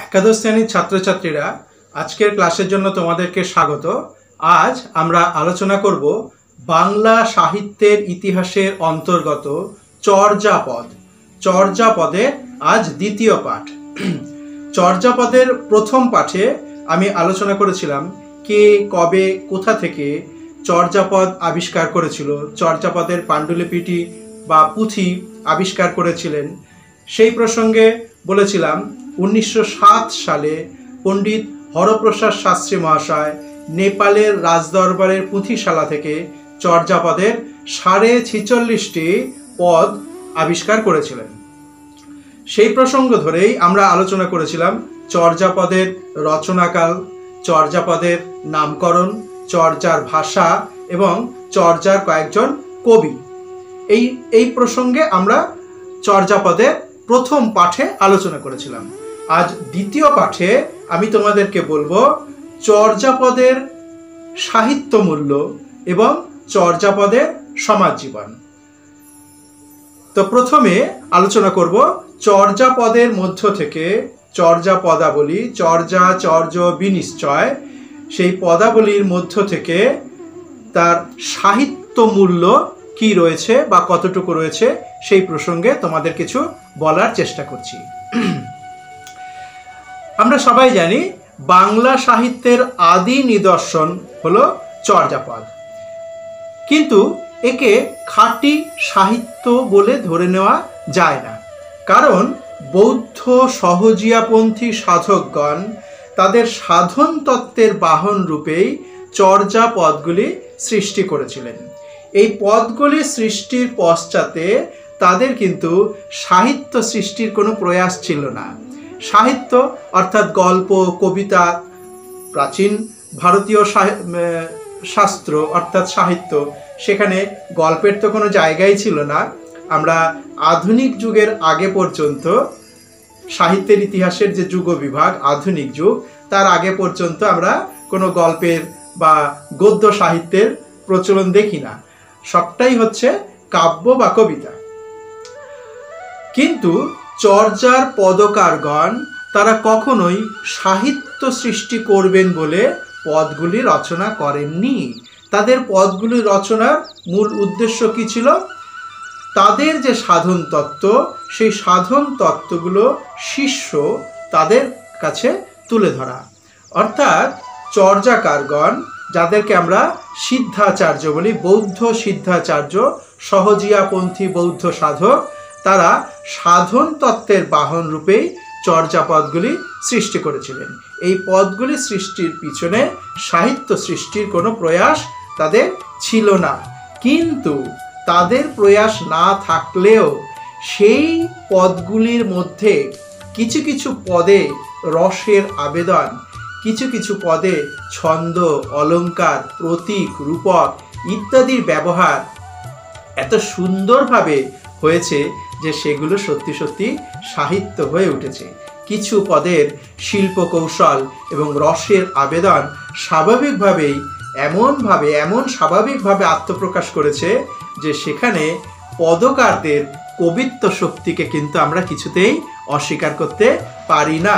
একাদশ শ্রেণীর ছাত্রছাত্রীরা, আজকের ক্লাসের জন্য তোমাদেরকে স্বাগত। আজ আমরা আলোচনা করব বাংলা সাহিত্যের ইতিহাসের অন্তর্গত চর্যাপদ। চর্যাপদের আজ দ্বিতীয় পাঠ। চর্যাপদের প্রথম পাঠে আমি আলোচনা করেছিলাম কে, কবে, কোথা থেকে চর্যাপদ আবিষ্কার করেছিল, চর্যাপদের পাণ্ডুলিপিটি বা পুঁথি আবিষ্কার করেছিলেন। সেই প্রসঙ্গে বলেছিলাম 1907 সালে পণ্ডিত হরপ্রসাদ শাস্ত্রী মহাশয় নেপালের রাজদরবারের পুঁথিশালা থেকে চর্যাপদের 46.5টি পদ আবিষ্কার করেছিলেন। সেই প্রসঙ্গ ধরেই আমরা আলোচনা করেছিলাম চর্যাপদের রচনাকাল, চর্যাপদের নামকরণ, চর্যার ভাষা এবং চর্যার কয়েকজন কবি। এই প্রসঙ্গে আমরা চর্যাপদের প্রথম পাঠে আলোচনা করেছিলাম। আজ দ্বিতীয় পাঠে আমি তোমাদেরকে বলবো চর্যাপদের সাহিত্য মূল্য এবং চর্যাপদের সমাজ জীবন। তো প্রথমে আলোচনা করব চর্যাপদের মধ্য থেকে চর্যা পদাবলী, চর্যা, চর্য, বিনিশ্চয়, সেই পদাবলীর মধ্য থেকে তার সাহিত্য মূল্য কি রয়েছে বা কতটুকু রয়েছে সেই প্রসঙ্গে তোমাদের কিছু বলার চেষ্টা করছি। আমরা সবাই জানি বাংলা সাহিত্যের আদি নিদর্শন হলো চর্যাপদ, কিন্তু একে খাঁটি সাহিত্য বলে ধরে নেওয়া যায় না। কারণ বৌদ্ধ সহজিয়াপন্থী সাধকগণ তাদের সাধন তত্ত্বের বাহন রূপেই চর্যাপদগুলি সৃষ্টি করেছিলেন। এই পদগুলি সৃষ্টির পশ্চাতে তাদের কিন্তু সাহিত্য সৃষ্টির কোনো প্রয়াস ছিল না। সাহিত্য অর্থাৎ গল্প, কবিতা, প্রাচীন ভারতীয় শাস্ত্র অর্থাৎ সাহিত্য, সেখানে গল্পের তো কোনো জায়গাই ছিল না। আমরা আধুনিক যুগের আগে পর্যন্ত সাহিত্যের ইতিহাসের যে যুগ বিভাগ, আধুনিক যুগ, তার আগে পর্যন্ত আমরা কোনো গল্পের বা গদ্য সাহিত্যের প্রচলন দেখি না। সবটাই হচ্ছে কাব্য বা কবিতা। কিন্তু চর্যার পদকারগণ তারা কখনোই সাহিত্য সৃষ্টি করবেন বলে পদগুলি রচনা করেননি। তাদের পদগুলি রচনার মূল উদ্দেশ্য কি ছিল? তাদের যে সাধন তত্ত্ব, সেই সাধন তত্ত্বগুলো শিষ্য তাদের কাছে তুলে ধরা। অর্থাৎ চর্যাকারগণ, যাদেরকে আমরা সিদ্ধাচার্য বলি, বৌদ্ধ সিদ্ধাচার্য, সহজিয়াপন্থী বৌদ্ধ সাধক, তারা সাধন তত্ত্বের বাহন রূপেই চর্যাপদগুলি সৃষ্টি করেছিলেন। এই পদগুলি সৃষ্টির পিছনে সাহিত্য সৃষ্টির কোনো প্রয়াস তাদের ছিল না। কিন্তু তাদের প্রয়াস না থাকলেও সেই পদগুলির মধ্যে কিছু কিছু পদে রসের আবেদন, কিছু কিছু পদে ছন্দ, অলঙ্কার, প্রতীক, রূপক ইত্যাদির ব্যবহার এত সুন্দরভাবে হয়েছে যে সেগুলো সত্যি সত্যি সাহিত্য হয়ে উঠেছে। কিছু পদের শিল্প কৌশল এবং রসের আবেদন স্বাভাবিকভাবেই এমন স্বাভাবিকভাবে আত্মপ্রকাশ করেছে যে সেখানে পদকারদের কবিত্ব শক্তিকে কিন্তু আমরা কিছুতেই অস্বীকার করতে পারি না।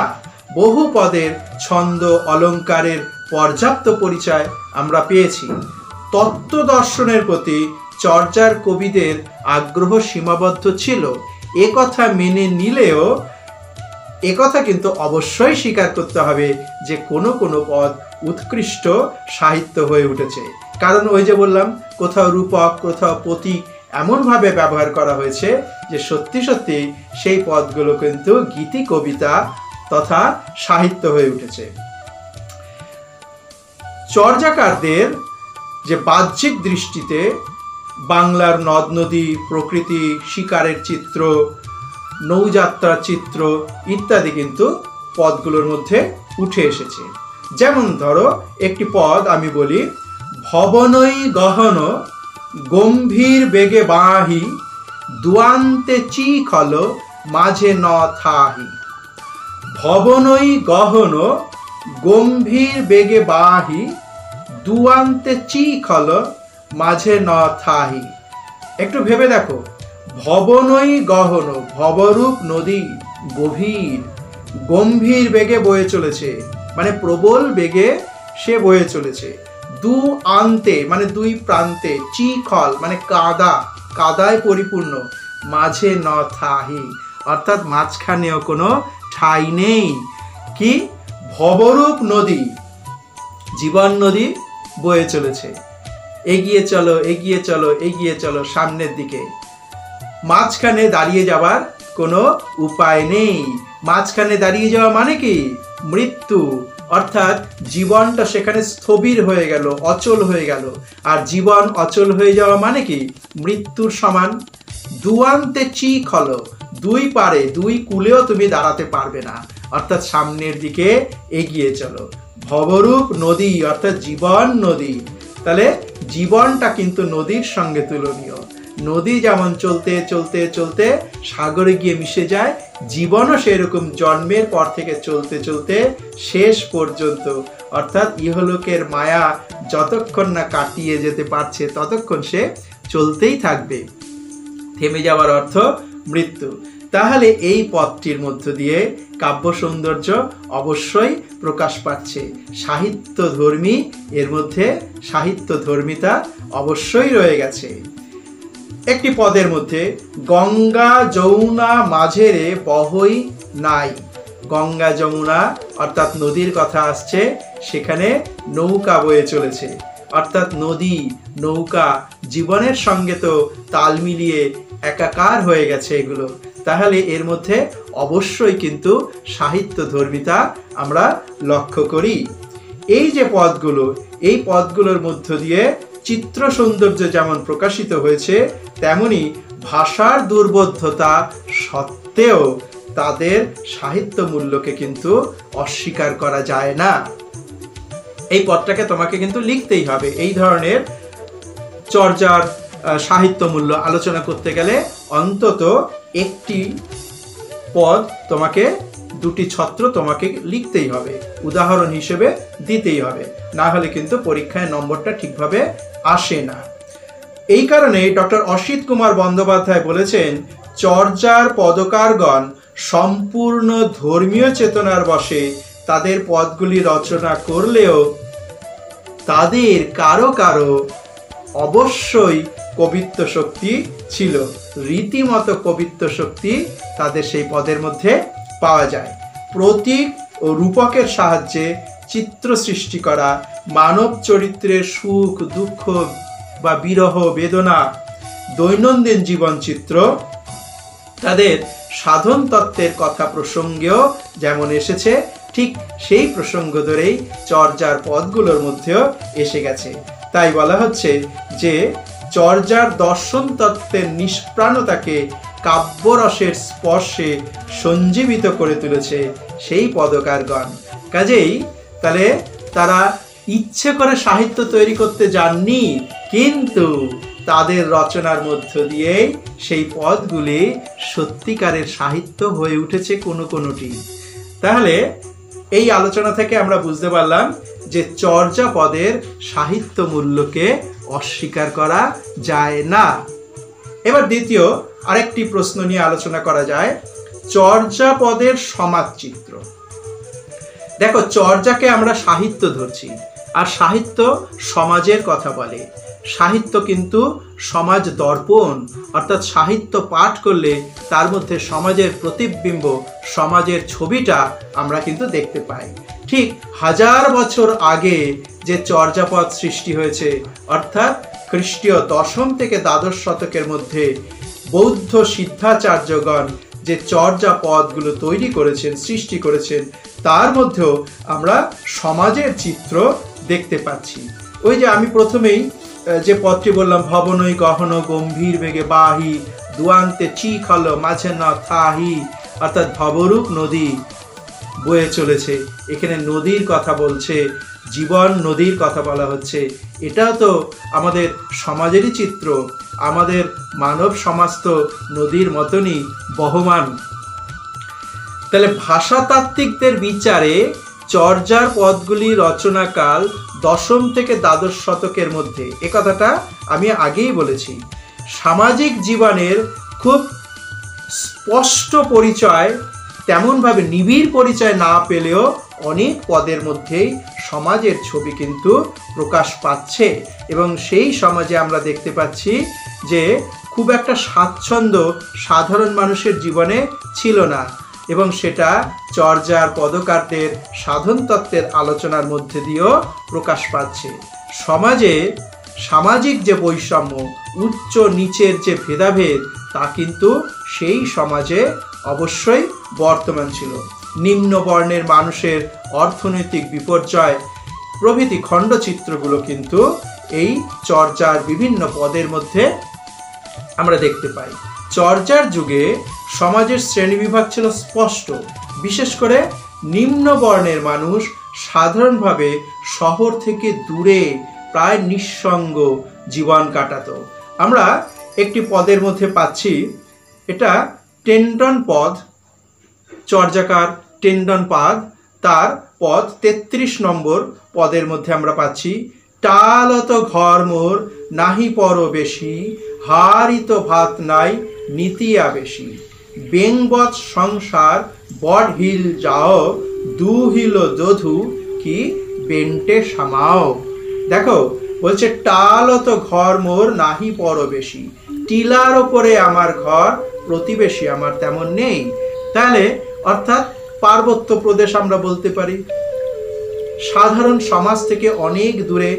বহু পদের ছন্দ, অলঙ্কারের পর্যাপ্ত পরিচয় আমরা পেয়েছি। তত্ত্ব দর্শনের প্রতি চর্যার কবিদের আগ্রহ সীমাবদ্ধ ছিল, একথা মেনে নিলেও একথা কিন্তু অবশ্যই স্বীকার করতে হবে যে কোনো কোনো পদ উৎকৃষ্ট সাহিত্য হয়ে উঠেছে। কারণ ওই যে বললাম, কোথাও রূপক, কোথাও প্রতীক এমনভাবে ব্যবহার করা হয়েছে যে সত্যি সত্যি সেই পদগুলো কিন্তু গীতি, কবিতা তথা সাহিত্য হয়ে উঠেছে। চর্যাকারদের যে বাহ্যিক দৃষ্টিতে বাংলার নদ নদী, প্রকৃতি, শিকারের চিত্র, নৌযাত্রার চিত্র ইত্যাদি কিন্তু পদগুলোর মধ্যে উঠে এসেছে। যেমন ধরো একটি পদ আমি বলি, ভবনই গহন গম্ভীর বেগে বাহি, দুয়ান্তে চিখল মাঝে ন থাহি। ভবনই গহন গম্ভীর বেগে বাহি, দুয়ান্তে চিখল মাঝে ন থাহি। একটু ভেবে দেখো, ভবনই গহন, ভবরূপ নদী গভীর, গম্ভীর বেগে বয়ে চলেছে, মানে প্রবল বেগে সে বয়ে চলেছে। দু আন্তে মানে দুই প্রান্তে, চিখল মানে কাদা, কাদায় পরিপূর্ণ, মাঝে ন থাহি অর্থাৎ মাঝখানেও কোনো ঠাঁই নেই। কি? ভবরূপ নদী, জীবন নদী বয়ে চলেছে। এগিয়ে চলো, এগিয়ে চলো, এগিয়ে চলো সামনের দিকে। মাঝখানে দাঁড়িয়ে যাওয়ার কোনো উপায় নেই। মাঝখানে দাঁড়িয়ে যাওয়া মানে কি? মৃত্যু, অর্থাৎ জীবনটা সেখানে স্থবির হয়ে গেল, অচল হয়ে গেল। আর জীবন অচল হয়ে যাওয়া মানে কি? মৃত্যুর সমান। দুয়ান্তে চিখল, দুই পারে, দুই কূলেও তুমি দাঁড়াতে পারবে না, অর্থাৎ সামনের দিকে এগিয়ে চলো। ভবরূপ নদী অর্থাৎ জীবন নদী। তাহলে জীবনটা কিন্তু নদীর সঙ্গে তুলনীয়। নদী যেমন চলতে চলতে চলতে সাগরে গিয়ে মিশে যায়, জীবনও সেরকম জন্মের পর থেকে চলতে চলতে শেষ পর্যন্ত, অর্থাৎ ইহলোকের মায়া যতক্ষণ না কাটিয়ে যেতে পারছে ততক্ষণ সে চলতেই থাকবে। থেমে যাওয়ার অর্থ মৃত্যু। তাহলে এই পথটির মধ্য দিয়ে কাব্য সৌন্দর্য অবশ্যই প্রকাশ পাচ্ছে। সাহিত্যধর্মী, এর মধ্যে সাহিত্যধর্মিতা অবশ্যই রয়ে গেছে। একটি পদের মধ্যে গঙ্গা যমুনা মাঝেরে বহই নাই, গঙ্গা যমুনা অর্থাৎ নদীর কথা আসছে, সেখানে নৌকা বয়ে চলেছে, অর্থাৎ নদী নৌকা জীবনের সঙ্গে তো তাল মিলিয়ে একাকার হয়ে গেছে এগুলো। তাহলে এর মধ্যে অবশ্যই কিন্তু সাহিত্যধর্মিতা আমরা লক্ষ্য করি। এই যে পদগুলো, এই পদগুলোর মধ্য দিয়ে চিত্র সৌন্দর্য যেমন প্রকাশিত হয়েছে, তেমনি ভাষার দুর্বোধ্যতা সত্ত্বেও তাদের সাহিত্য মূল্যকে কিন্তু অস্বীকার করা যায় না। এই পদটাকে তোমাকে কিন্তু লিখতেই হবে। এই ধরনের চর্যার সাহিত্য মূল্য আলোচনা করতে গেলে অন্তত একটি পদ তোমাকে, দুটি ছত্র তোমাকে লিখতেই হবে, উদাহরণ হিসেবে দিতেই হবে, না হলে কিন্তু পরীক্ষায় নম্বরটা ঠিকভাবে আসে না। এই কারণে ডক্টর অসিত কুমার বন্দ্যোপাধ্যায় বলেছেন, চর্যার পদকারগণ সম্পূর্ণ ধর্মীয় চেতনার বশে তাদের পদগুলি রচনা করলেও তাদের কারো কারো অবশ্যই কবিত্ব শক্তি ছিল, রীতিমতো কবিত্ব শক্তি তাদের সেই পদের মধ্যে পাওয়া যায়। প্রতীক ও রূপকের সাহায্যে চিত্র সৃষ্টি করা, মানব চরিত্রের সুখ দুঃখ বা বিরহ বেদনা, দৈনন্দিন জীবন চিত্র, তাদের সাধন তত্ত্বের কথা প্রসঙ্গেও যেমন এসেছে, ঠিক সেই প্রসঙ্গ ধরেই চর্যার পদগুলোর মধ্যেও এসে গেছে। তাই বলা হচ্ছে যে চর্যার দর্শন তত্ত্বের নিষ্প্রাণতাকে কাব্যরসের স্পর্শে সঞ্জীবিত করে তুলেছে সেই পদকারগণ। কাজেই তাহলে তারা ইচ্ছে করে সাহিত্য তৈরি করতে যাননি, কিন্তু তাদের রচনার মধ্য দিয়েই সেই পদগুলি সত্যিকারের সাহিত্য হয়ে উঠেছে কোনো কোনোটি। তাহলে এই আলোচনা থেকে আমরা বুঝতে পারলাম যে চর্যা পদের সাহিত্য মূল্যকে অস্বীকার করা যায় না। এবার দ্বিতীয় আরেকটি প্রশ্ন নিয়ে আলোচনা করা যায়, চর্যা পদের সমাজচিত্র। দেখো, চর্যাকে আমরা সাহিত্য ধরছি, আর সাহিত্য সমাজের কথা বলে। সাহিত্য কিন্তু সমাজ দর্পণ, অর্থাৎ সাহিত্য পাঠ করলে তার মধ্যে সমাজের প্রতিবিম্ব, সমাজের ছবিটা আমরা কিন্তু দেখতে পাই। ঠিক 1000 বছর আগে যে চর্যাপদ সৃষ্টি হয়েছে, অর্থাৎ খ্রিস্টীয় 10ম থেকে দ্বাদশ শতকের মধ্যে বৌদ্ধ সিদ্ধাচার্যগণ যে চর্যাপদগুলো তৈরি করেছেন, সৃষ্টি করেছেন, তার মধ্যেও আমরা সমাজের চিত্র দেখতে পাচ্ছি। ওই যে আমি প্রথমেই যে পদটি বললাম, ভবনই গহন গম্ভীর বেগে বাহি, দুয়ান্তে চিখল মাঝে ন থাহি, অর্থাৎ ভবরূপ নদী বয়ে চলেছে। এখানে নদীর কথা বলছে, জীবন নদীর কথা বলা হচ্ছে। এটাও তো আমাদের সমাজেরই চিত্র। আমাদের মানব সমাজ তো নদীর মতনই বহমান। তাহলে ভাষাতাত্ত্বিকদের বিচারে চর্যার পদগুলি রচনাকাল 10ম থেকে দ্বাদশ শতকের মধ্যে, এ কথাটা আমি আগেই বলেছি। সামাজিক জীবনের খুব স্পষ্ট পরিচয় তেমনভাবে নিবিড় পরিচয় না পেলেও অনেক পদের মধ্যেই সমাজের ছবি কিন্তু প্রকাশ পাচ্ছে এবং সেই সমাজে আমরা দেখতে পাচ্ছি যে খুব একটা স্বাচ্ছন্দ্য সাধারণ মানুষের জীবনে ছিল না এবং সেটা চর্যার পদকারদের সাধন তত্ত্বের আলোচনার মধ্যে দিয়েও প্রকাশ পাচ্ছে। সমাজে সামাজিক যে বৈষম্য, উচ্চ নিচের যে ভেদাভেদ, তা কিন্তু সেই সমাজে অবশ্যই বর্তমান ছিল। নিম্ন বর্ণের মানুষের অর্থনৈতিক বিপর্যয় প্রভৃতি খণ্ডচিত্রগুলো কিন্তু এই চর্যার বিভিন্ন পদের মধ্যে আমরা দেখতে পাই। চর্যার যুগে সমাজের শ্রেণীবিভাগ ছিল স্পষ্ট। বিশেষ করে নিম্ন বর্ণের মানুষ সাধারণভাবে শহর থেকে দূরে প্রায় নিঃসঙ্গ জীবন কাটাতো। আমরা একটি পদের মধ্যে পাচ্ছি, এটা টেন্ডন পদ, চর্যাকার টেন্ডন পাদ, তার পদ 33 নম্বর পদের মধ্যে আমরা পাচ্ছি, টালত ঘর মোর নাহি পর বেশি, হারিত ভাত নাই নীতিয়া বেশি, বেংবৎ সংসার বড হিল যাও, দুহিল দধু কি বেন্টে সামাও। দেখো বলছে টালত ঘর মোর নাহি পর বেশি, টিলার ওপরে আমার ঘর, প্রতিবেশী আমার তেমন নেই। তাহলে অর্থাৎ পার্বত্য প্রদেশ আমরা বলতে পারি, সাধারণ সমাজ থেকে অনেক দূরে,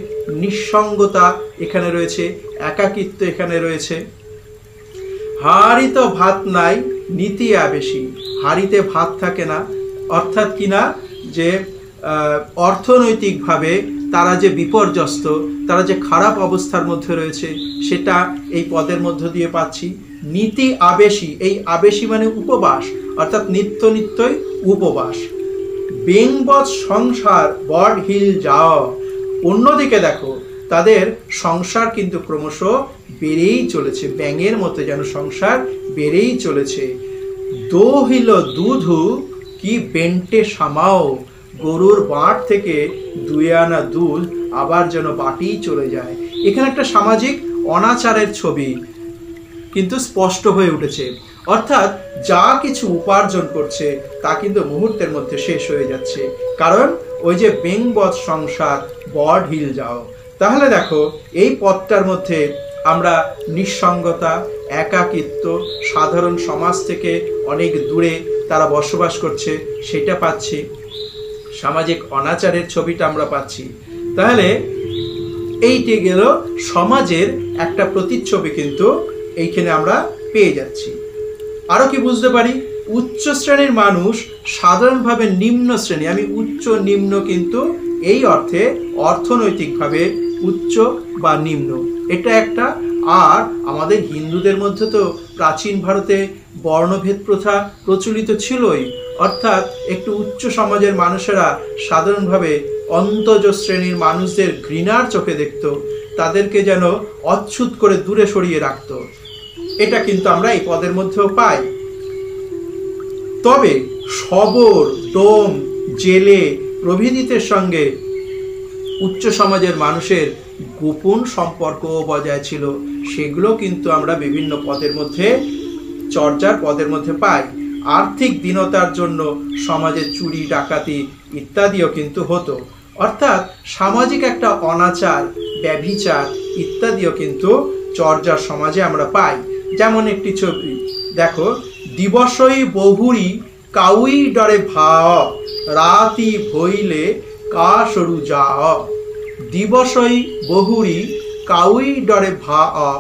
নিঃসঙ্গতা এখানে রয়েছে, একাকিত্ব এখানে রয়েছে। হাড়িতে ভাত নাই নীতিয়া বেশি, হাড়িতে ভাত থাকে না, অর্থাৎ কিনা যে অর্থনৈতিকভাবে তারা যে বিপর্যস্ত, তারা যে খারাপ অবস্থার মধ্যে রয়েছে, সেটা এই পদের মধ্য দিয়ে পাচ্ছি। নীতি আবেশী, এই আবেশী মানে উপবাস, অর্থাৎ নিত্য নিত্যই উপবাস। বেংবৎ সংসার বড হিল যাও, অন্যদিকে দেখো তাদের সংসার কিন্তু ক্রমশ বেড়েই চলেছে, ব্যাঙের মতো যেন সংসার বেড়েই চলেছে। দোহিল দুধু কি বেন্টে সামাও, গরুর বাঁট থেকে 2 আনা দুধ আবার যেন বাটিই চলে যায়। এখানে একটা সামাজিক অনাচারের ছবি কিন্তু স্পষ্ট হয়ে উঠেছে, অর্থাৎ যা কিছু উপার্জন করছে তা কিন্তু মুহূর্তের মধ্যে শেষ হয়ে যাচ্ছে, কারণ ওই যে বেংবৎ সংসার বড হিল যাও। তাহলে দেখো এই পথটার মধ্যে আমরা নিঃসঙ্গতা, একাকিত্ব, সাধারণ সমাজ থেকে অনেক দূরে তারা বসবাস করছে সেটা পাচ্ছি, সামাজিক অনাচারের ছবিটা আমরা পাচ্ছি। তাহলে এইটি গেল সমাজের একটা প্রতিচ্ছবি কিন্তু এইখানে আমরা পেয়ে যাচ্ছি। আরো কি বুঝতে পারি, উচ্চ শ্রেণীর মানুষ সাধারণভাবে নিম্ন শ্রেণী, আমি উচ্চ নিম্ন কিন্তু এই অর্থে অর্থনৈতিকভাবে উচ্চ বা নিম্ন, এটা একটা। আর আমাদের হিন্দুদের মধ্যে তো প্রাচীন ভারতে বর্ণভেদ প্রথা প্রচলিত ছিলই, অর্থাৎ একটু উচ্চ সমাজের মানুষেরা সাধারণভাবে অন্তজ শ্রেণীর মানুষদের ঘৃণার চোখে দেখত, তাদেরকে যেন অচ্ছুত করে দূরে সরিয়ে রাখত। এটা কিন্তু আমরা এই পদের মধ্যেও পাই। তবে শবর, ডোম, জেলে প্রভৃতিদের সঙ্গে উচ্চ সমাজের মানুষের গোপন সম্পর্কও বজায় ছিল, সেগুলো কিন্তু আমরা বিভিন্ন পদের মধ্যে, চর্যার পদের মধ্যে পাই। আর্থিক দীনতার জন্য সমাজে চুরি, ডাকাতি ইত্যাদিও কিন্তু হতো, অর্থাৎ সামাজিক একটা অনাচার, ব্যভিচার ইত্যাদিও কিন্তু চর্যার সমাজে আমরা পাই। যেমন একটি ছবি দেখো, দিবসই বহুরি কাউই ডরে ভাও, রাতি ভইলে কা সরু যা, দিবসই বহুরি কাউই ডরে ভাও,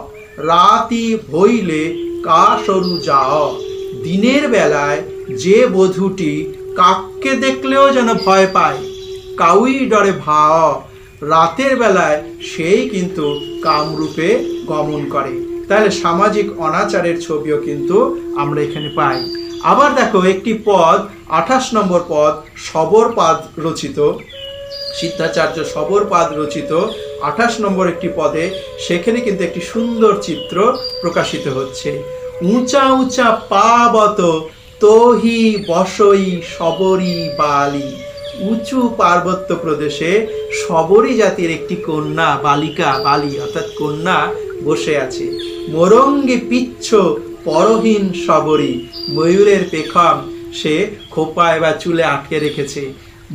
রাতি ভইলে কা সরু যা। দিনের বেলায় যে বধূটি কাককে দেখলেও যেন ভয় পায়, কাউই ডরে ভাও, রাতের বেলায় সেই কিন্তু কামরূপে গমন করে। তাহলে সামাজিক অনাচারের ছবিও কিন্তু আমরা এখানে পাই। আবার দেখো একটি পদ, 28 নম্বর পদ, সবরপাদ রচিত, সিদ্ধাচার্য সবরপাদ রচিত 28 নম্বর একটি পদে, সেখানে কিন্তু একটি সুন্দর চিত্র প্রকাশিত হচ্ছে। উঁচা উঁচা পাবত তোহি বসই সবরী বালি, উঁচু পার্বত্য প্রদেশে সবরী জাতির একটি কন্যা, বালিকা, বালি অর্থাৎ কন্যা বসে আছে। মোরঙ্গে পিচ্ছ পরহীন সবরী, ময়ূরের পেখম সে খোপায় বা চুলে আটকে রেখেছে।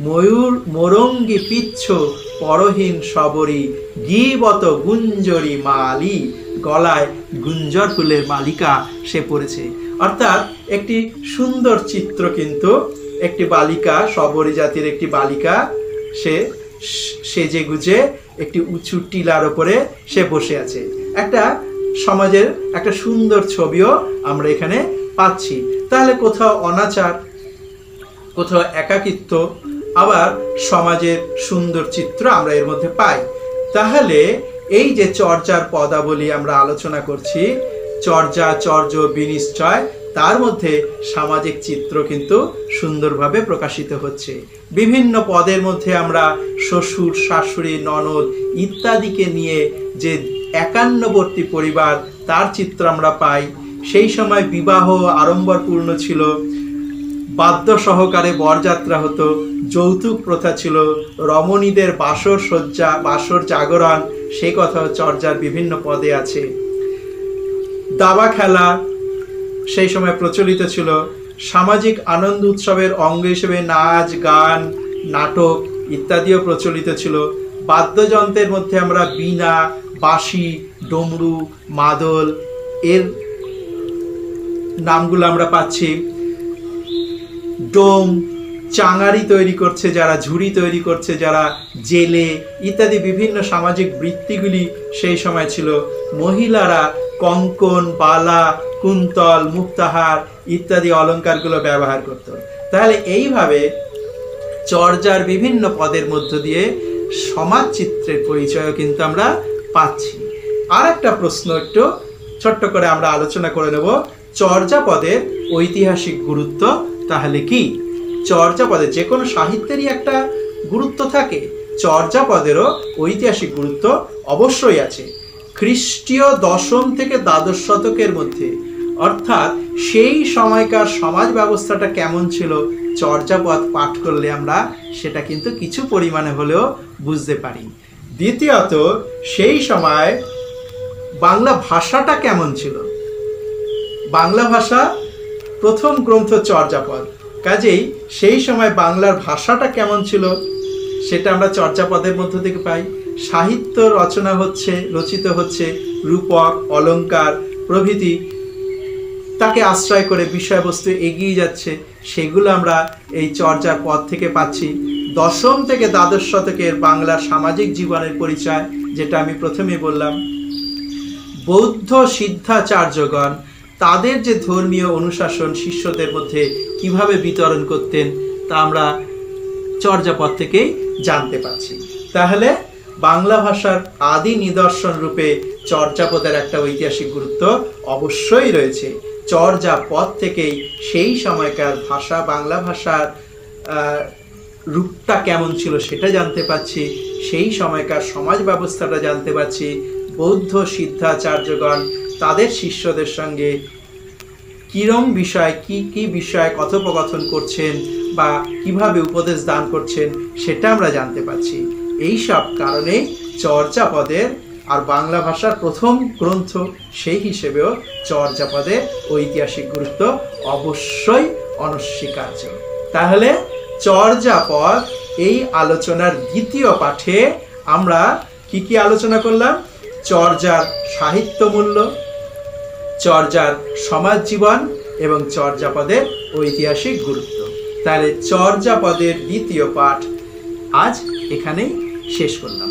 ময়ূর মোরঙ্গি পিচ্ছ পরহীন সবরী গিবত গুঞ্জরি মালি, গলায় গুঞ্জর ফুলের মালিকা সে পড়েছে। অর্থাৎ একটি সুন্দর চিত্র, কিন্তু একটি বালিকা, সবরী জাতির একটি বালিকা, সে সেজে গুজে একটি উঁচু টিলার ওপরে সে বসে আছে। একটা সমাজের একটা সুন্দর ছবিও আমরা এখানে পাচ্ছি। তাহলে কোথাও অনাচার, কোথাও একাকিত্ব, আবার সমাজের সুন্দর চিত্র আমরা এর মধ্যে পাই। তাহলে এই যে চর্যার পদাবলী আমরা আলোচনা করছি, চর্যা, চর্য, বিনিশ্চয়, তার মধ্যে সামাজিক চিত্র কিন্তু সুন্দরভাবে প্রকাশিত হচ্ছে। বিভিন্ন পদের মধ্যে আমরা শ্বশুর, শাশুড়ি, ননদ ইত্যাদিকে নিয়ে যে একান্নবর্তী পরিবার, তার চিত্র আমরা পাই। সেই সময় বিবাহ আড়ম্বরপূর্ণ ছিল, বাদ্য সহকারে বরযাত্রা হতো, যৌতুক প্রথা ছিল, রমণীদের বাসর সজ্জা, বাসর জাগরণ, সেই কথাও চর্যার বিভিন্ন পদে আছে। দাবা খেলা সেই সময় প্রচলিত ছিল। সামাজিক আনন্দ উৎসবের অঙ্গ হিসেবে নাচ, গান, নাটক ইত্যাদিও প্রচলিত ছিল। বাদ্যযন্ত্রের মধ্যে আমরা বীণা, বাঁশি, ডমরু, মাদল এর নামগুলো আমরা পাচ্ছি। ডোম, চাঙারি তৈরি করছে যারা, ঝুড়ি তৈরি করছে যারা, জেলে ইত্যাদি বিভিন্ন সামাজিক বৃত্তিগুলি সেই সময় ছিল। মহিলারা কঙ্কন, বালা, কুন্তল, মুক্তাহার ইত্যাদি অলঙ্কারগুলো ব্যবহার করত। তাহলে এইভাবে চর্যার বিভিন্ন পদের মধ্য দিয়ে সমাজ চিত্রের পরিচয়ও কিন্তু আমরা পাচ্ছি। আর একটা প্রশ্ন একটু ছোট্ট করে আমরা আলোচনা করে নেব, চর্যা পদের ঐতিহাসিক গুরুত্ব তাহলে কি? চর্যা পদে যে কোনো সাহিত্যেরই একটা গুরুত্ব থাকে, চর্যা পদেরও ঐতিহাসিক গুরুত্ব অবশ্যই আছে। খ্রিস্টীয় 10ম থেকে দ্বাদশ শতকের মধ্যে, অর্থাৎ সেই সময়কার সমাজ ব্যবস্থাটা কেমন ছিল, চর্যাপদ পাঠ করলে আমরা সেটা কিন্তু কিছু পরিমাণে হলেও বুঝতে পারি। দ্বিতীয়ত, সেই সময় বাংলা ভাষাটা কেমন ছিল। বাংলা ভাষা প্রথম গ্রন্থ চর্যাপদ, কাজেই সেই সময় বাংলার ভাষাটা কেমন ছিল সেটা আমরা চর্যাপদের মধ্য থেকে পাই। সাহিত্য রচনা হচ্ছে, রচিত হচ্ছে, রূপক, অলঙ্কার প্রভৃতি তাকে আশ্রয় করে বিষয়বস্তু এগিয়ে যাচ্ছে, সেগুলো আমরা এই চর্যার পদ থেকে পাচ্ছি। 10ম থেকে দ্বাদশ শতকের বাংলার সামাজিক জীবনের পরিচয়, যেটা আমি প্রথমে বললাম। বৌদ্ধ সিদ্ধাচার্যগণ তাদের যে ধর্মীয় অনুশাসন শিষ্যদের মধ্যে কিভাবে বিতরণ করতেন, তা আমরা চর্যাপদ থেকেই জানতে পারছি। তাহলে বাংলা ভাষার আদি নিদর্শন রূপে চর্যাপদের একটা ঐতিহাসিক গুরুত্ব অবশ্যই রয়েছে। চর্যাপদ থেকেই সেই সময়কার ভাষা, বাংলা ভাষার রূপটা কেমন ছিল সেটা জানতে পারছি, সেই সময়কার সমাজ ব্যবস্থাটা জানতে পারছি। বৌদ্ধ সিদ্ধাচার্যগণ তাদের শিষ্যদের সঙ্গে কিরম বিষয়, কি বিষয়ে কথোপকথন করছেন বা কিভাবে উপদেশ দান করছেন সেটা আমরা জানতে পারছি। এই সব কারণে চর্যাপদের আর বাংলা ভাষার প্রথম গ্রন্থ সেই হিসেবেও চর্যাপদের ঐতিহাসিক গুরুত্ব অবশ্যই অনস্বীকার্য। তাহলে চর্যাপদ এই আলোচনার দ্বিতীয় পাঠে আমরা কি আলোচনা করলাম? চর্যার সাহিত্য মূল্য, চর্যার সমাজ জীবন এবং চর্যাপদের ঐতিহাসিক গুরুত্ব। তাহলে চর্যাপদের দ্বিতীয় পাঠ আজ এখানেই শেষ করলাম।